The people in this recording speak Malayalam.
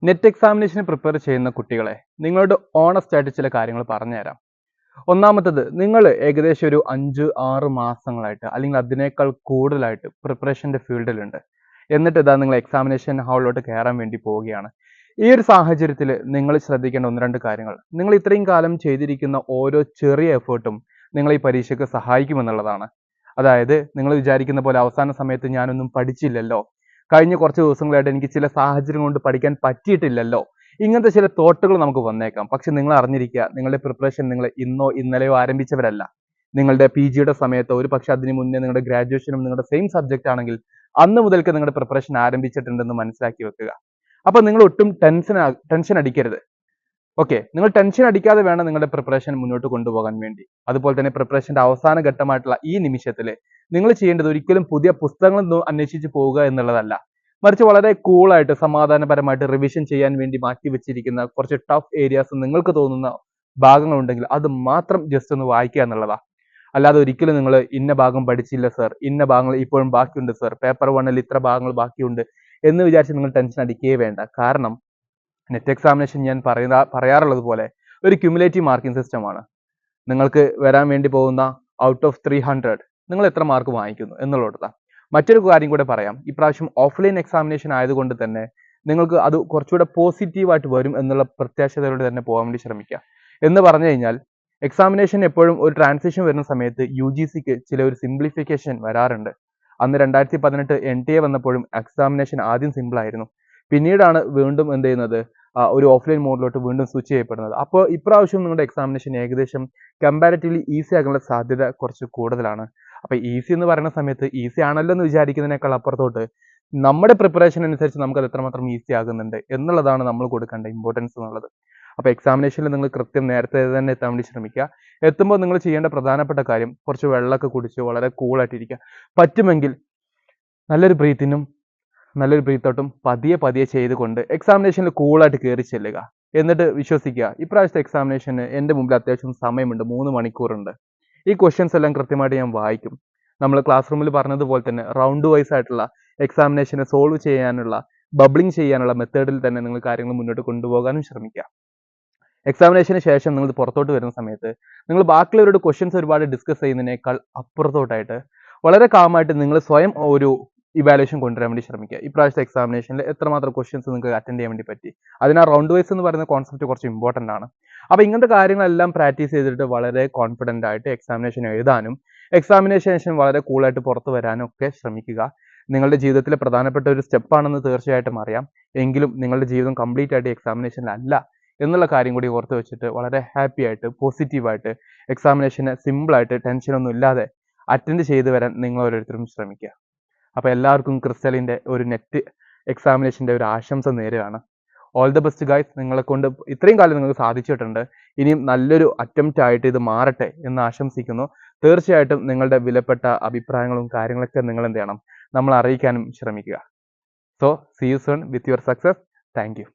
നെറ്റ് എക്സാമിനേഷന് പ്രിപ്പയർ ചെയ്യുന്ന കുട്ടികളെ നിങ്ങളോട് ഓണസ്റ്റ് ആയിട്ട് ചില കാര്യങ്ങൾ പറഞ്ഞുതരാം. ഒന്നാമത്തത്, നിങ്ങൾ ഏകദേശം ഒരു 5-6 മാസങ്ങളായിട്ട് അല്ലെങ്കിൽ അതിനേക്കാൾ കൂടുതലായിട്ട് പ്രിപ്പറേഷൻ്റെ ഫീൽഡിലുണ്ട്. എന്നിട്ട് ഇതാ നിങ്ങൾ എക്സാമിനേഷൻ ഹാളിലോട്ട് കയറാൻ വേണ്ടി പോവുകയാണ്. ഈ ഒരു സാഹചര്യത്തിൽ നിങ്ങൾ ശ്രദ്ധിക്കേണ്ട 1-2 കാര്യങ്ങൾ, നിങ്ങൾ ഇത്രയും കാലം ചെയ്തിരിക്കുന്ന ഓരോ ചെറിയ എഫേർട്ടും നിങ്ങൾ ഈ പരീക്ഷയ്ക്ക് സഹായിക്കുമെന്നുള്ളതാണ്. അതായത് നിങ്ങൾ വിചാരിക്കുന്ന പോലെ അവസാന സമയത്ത് ഞാനൊന്നും പഠിച്ചില്ലല്ലോ, കഴിഞ്ഞ കുറച്ച് ദിവസങ്ങളായിട്ട് എനിക്ക് ചില സാഹചര്യം കൊണ്ട് പഠിക്കാൻ പറ്റിയിട്ടില്ലല്ലോ, ഇങ്ങനത്തെ ചില തോട്ടുകൾ നമുക്ക് വന്നേക്കാം. പക്ഷെ നിങ്ങൾ അറിഞ്ഞിരിക്കുക, നിങ്ങളുടെ പ്രിപ്പറേഷൻ നിങ്ങൾ ഇന്നോ ഇന്നലെയോ ആരംഭിച്ചവരല്ല. നിങ്ങളുടെ PGയുടെ സമയത്തോ ഒരു പക്ഷെ അതിന് മുന്നേ നിങ്ങളുടെ ഗ്രാജുവേഷനും നിങ്ങളുടെ സെയിം സബ്ജക്റ്റ് ആണെങ്കിൽ അന്ന് മുതൽക്ക് നിങ്ങളുടെ പ്രിപ്പറേഷൻ ആരംഭിച്ചിട്ടുണ്ടെന്ന് മനസ്സിലാക്കി വെക്കുക. അപ്പൊ നിങ്ങൾ ഒട്ടും ടെൻഷൻ അടിക്കരുത്. ഓക്കെ, നിങ്ങൾ ടെൻഷൻ അടിക്കാതെ വേണം നിങ്ങളുടെ പ്രിപ്പറേഷൻ മുന്നോട്ട് കൊണ്ടുപോകാൻ വേണ്ടി. അതുപോലെ തന്നെ പ്രിപ്പറേഷന്റെ അവസാന ഘട്ടമായിട്ടുള്ള ഈ നിമിഷത്തിൽ നിങ്ങൾ ചെയ്യേണ്ടത് ഒരിക്കലും പുതിയ പുസ്തകങ്ങളൊന്നും അന്വേഷിച്ച് പോവുക എന്നുള്ളതല്ല, മറിച്ച് വളരെ കൂളായിട്ട് സമാധാനപരമായിട്ട് റിവിഷൻ ചെയ്യാൻ വേണ്ടി മാറ്റി വെച്ചിരിക്കുന്ന കുറച്ച് ടഫ് ഏരിയാസ് നിങ്ങൾക്ക് തോന്നുന്ന ഭാഗങ്ങളുണ്ടെങ്കിൽ അത് മാത്രം ജസ്റ്റ് ഒന്ന് വായിക്കുക എന്നുള്ളതാണ്. അല്ലാതെ ഒരിക്കലും നിങ്ങൾ ഇന്ന ഭാഗം പഠിച്ചില്ല സർ, ഇന്ന ഭാഗങ്ങൾ ഇപ്പോഴും ബാക്കിയുണ്ട് സർ, പേപ്പർ 1-ൽ ഇത്ര ഭാഗങ്ങൾ ബാക്കിയുണ്ട് എന്ന് വിചാരിച്ച് നിങ്ങൾ ടെൻഷൻ അടിക്കുകയേ വേണ്ട. കാരണം നെറ്റ് എക്സാമിനേഷൻ ഞാൻ പറയാറുള്ളത് പോലെ ഒരു ക്യുമുലേറ്റീവ് മാർക്കിംഗ് സിസ്റ്റമാണ്. നിങ്ങൾക്ക് വരാൻ വേണ്ടി പോകുന്ന ഔട്ട് ഓഫ് 300 നിങ്ങൾ എത്ര മാർക്ക് വാങ്ങിക്കുന്നു എന്നുള്ളതാണ്. മറ്റൊരു കാര്യം കൂടെ പറയാം, ഇപ്രാവശ്യം ഓഫ്ലൈൻ എക്സാമിനേഷൻ ആയതുകൊണ്ട് തന്നെ നിങ്ങൾക്ക് അത് കുറച്ചുകൂടെ പോസിറ്റീവായിട്ട് വരും എന്നുള്ള പ്രത്യാശയോടെ തന്നെ പോകാൻ വേണ്ടി ശ്രമിക്കുക. എന്ന് പറഞ്ഞു കഴിഞ്ഞാൽ എക്സാമിനേഷൻ എപ്പോഴും ഒരു ട്രാൻസിഷൻ വരുന്ന സമയത്ത് UGCക്ക് ചില ഒരു സിംപ്ലിഫിക്കേഷൻ വരാറുണ്ട്. അന്ന് 2018 NTA വന്നപ്പോഴും എക്സാമിനേഷൻ ആദ്യം സിമ്പിൾ ആയിരുന്നു, പിന്നീടാണ് വീണ്ടും എന്ത് ചെയ്യുന്നത്, ഒരു ഓഫ്ലൈൻ മോഡിലോട്ട് വീണ്ടും സ്വിച്ച് ചെയ്യപ്പെടുന്നത്. അപ്പോൾ ഇപ്രാവശ്യം നിങ്ങളുടെ എക്സാമിനേഷൻ ഏകദേശം കമ്പാരിറ്റീവ്ലി ഈസി ആകാനുള്ള സാധ്യത കുറച്ച് കൂടുതലാണ്. അപ്പോൾ ഈസി എന്ന് പറയുന്ന സമയത്ത് ഈസി ആണല്ലോ എന്ന് വിചാരിക്കുന്നതിനേക്കാൾ അപ്പുറത്തോട്ട് നമ്മുടെ പ്രിപ്പറേഷൻ അനുസരിച്ച് നമുക്ക് അത് എത്രമാത്രം ഈസി ആകുന്നുണ്ട് എന്നുള്ളതാണ് നമ്മൾ കൊടുക്കേണ്ട ഇമ്പോർട്ടൻസ് എന്നുള്ളത്. അപ്പോൾ എക്സാമിനേഷനിൽ നിങ്ങൾ കൃത്യം നേരത്തെ തന്നെ എത്താൻ വേണ്ടി ശ്രമിക്കുക. എത്തുമ്പോൾ നിങ്ങൾ ചെയ്യേണ്ട പ്രധാനപ്പെട്ട കാര്യം കുറച്ച് വെള്ളമൊക്കെ കുടിച്ച് വളരെ കൂളായിട്ടിരിക്കുക. പറ്റുമെങ്കിൽ നല്ലൊരു ബ്രീത്തിനും നല്ലൊരു ബ്രീത്ത് ഔട്ടും പതിയെ ചെയ്തുകൊണ്ട് എക്സാമിനേഷനിൽ കൂളായിട്ട് കയറി ചെല്ലുക. എന്നിട്ട് വിശ്വസിക്കുക, ഇപ്രാവശ്യത്തെ എക്സാമിനേഷന് എൻ്റെ മുമ്പിൽ അത്യാവശ്യം സമയമുണ്ട്, 3 മണിക്കൂറുണ്ട്. ഈ ക്വസ്റ്റ്യൻസ് എല്ലാം കൃത്യമായിട്ട് ഞാൻ വായിക്കും. നമ്മൾ ക്ലാസ് റൂമിൽ പറഞ്ഞതുപോലെ തന്നെ റൗണ്ട് വൈസ് ആയിട്ടുള്ള എക്സാമിനേഷനെ സോൾവ് ചെയ്യാനുള്ള, ബബ്ലിംഗ് ചെയ്യാനുള്ള മെത്തേഡിൽ തന്നെ നിങ്ങൾ കാര്യങ്ങൾ മുന്നോട്ട് കൊണ്ടുപോകാനും ശ്രമിക്കുക. എക്സാമിനേഷന് ശേഷം നിങ്ങൾ പുറത്തോട്ട് വരുന്ന സമയത്ത് നിങ്ങൾ ബാക്കിയുള്ളവരോട് ക്വസ്റ്റ്യൻസ് ഒരുപാട് ഡിസ്കസ് ചെയ്യുന്നതിനേക്കാൾ അപ്പുറത്തോട്ടായിട്ട് വളരെ കാമായിട്ട് നിങ്ങൾ സ്വയം ഒരു ഇവാലുവേഷൻ കൊണ്ടുവരാൻ വേണ്ടി ശ്രമിക്കുക. ഇപ്രാവശ്യത്തെ എക്സാമിനേഷനിൽ എത്രമാത്രം ക്വസ്റ്റ്യൻസ് നിങ്ങൾക്ക് അറ്റൻഡ് ചെയ്യാൻ വേണ്ടി പറ്റി, അതിനാ റൗണ്ട് വൈസ് എന്ന് പറയുന്ന കോൺസെപ്റ്റ് കുറച്ച് ഇമ്പോർട്ടൻ്റ് ആണ്. അപ്പോൾ ഇങ്ങനത്തെ കാര്യങ്ങളെല്ലാം പ്രാക്ടീസ് ചെയ്തിട്ട് വളരെ കോൺഫിഡൻ്റ് ആയിട്ട് എക്സാമിനേഷൻ എഴുതാനും എക്സാമിനേഷൻ വളരെ കൂളായിട്ട് പുറത്തു വരാനും ഒക്കെ ശ്രമിക്കുക. നിങ്ങളുടെ ജീവിതത്തിലെ പ്രധാനപ്പെട്ട ഒരു സ്റ്റെപ്പാണെന്ന് തീർച്ചയായിട്ടും അറിയാം. എങ്കിലും നിങ്ങളുടെ ജീവിതം കംപ്ലീറ്റ് ആയിട്ട് എക്സാമിനേഷനിലല്ല എന്നുള്ള കാര്യം കൂടി ഓർത്ത് വെച്ചിട്ട് വളരെ ഹാപ്പി ആയിട്ട് പോസിറ്റീവായിട്ട് എക്സാമിനേഷനെ സിമ്പിളായിട്ട് ടെൻഷനൊന്നും ഇല്ലാതെ അറ്റൻഡ് ചെയ്ത് വരാൻ നിങ്ങൾ ഓരോരുത്തരും ശ്രമിക്കുക. അപ്പോൾ എല്ലാവർക്കും ക്രിസ്റ്റലിൻ്റെ ഒരു നെറ്റ് എക്സാമിനേഷൻ്റെ ഒരു ആശംസ നേരുകയാണ്. All the best guys. നിങ്ങളെ കൊണ്ട് ഇത്രയും കാലം നിങ്ങൾക്ക് സാധിച്ചിട്ടുണ്ട്, ഇനിയും നല്ലൊരു അറ്റംപ്റ്റ് ആയിട്ട് ഇത് മാറട്ടെ എന്ന് ആശംസിക്കുന്നു. തീർച്ചയായിട്ടും നിങ്ങളുടെ വിലപ്പെട്ട അഭിപ്രായങ്ങളും കാര്യങ്ങളൊക്കെ നിങ്ങൾ എന്ത് ചെയ്യണം, നമ്മൾ അറിയിക്കാനും ശ്രമിക്കുക. So see you soon with your success. Thank U.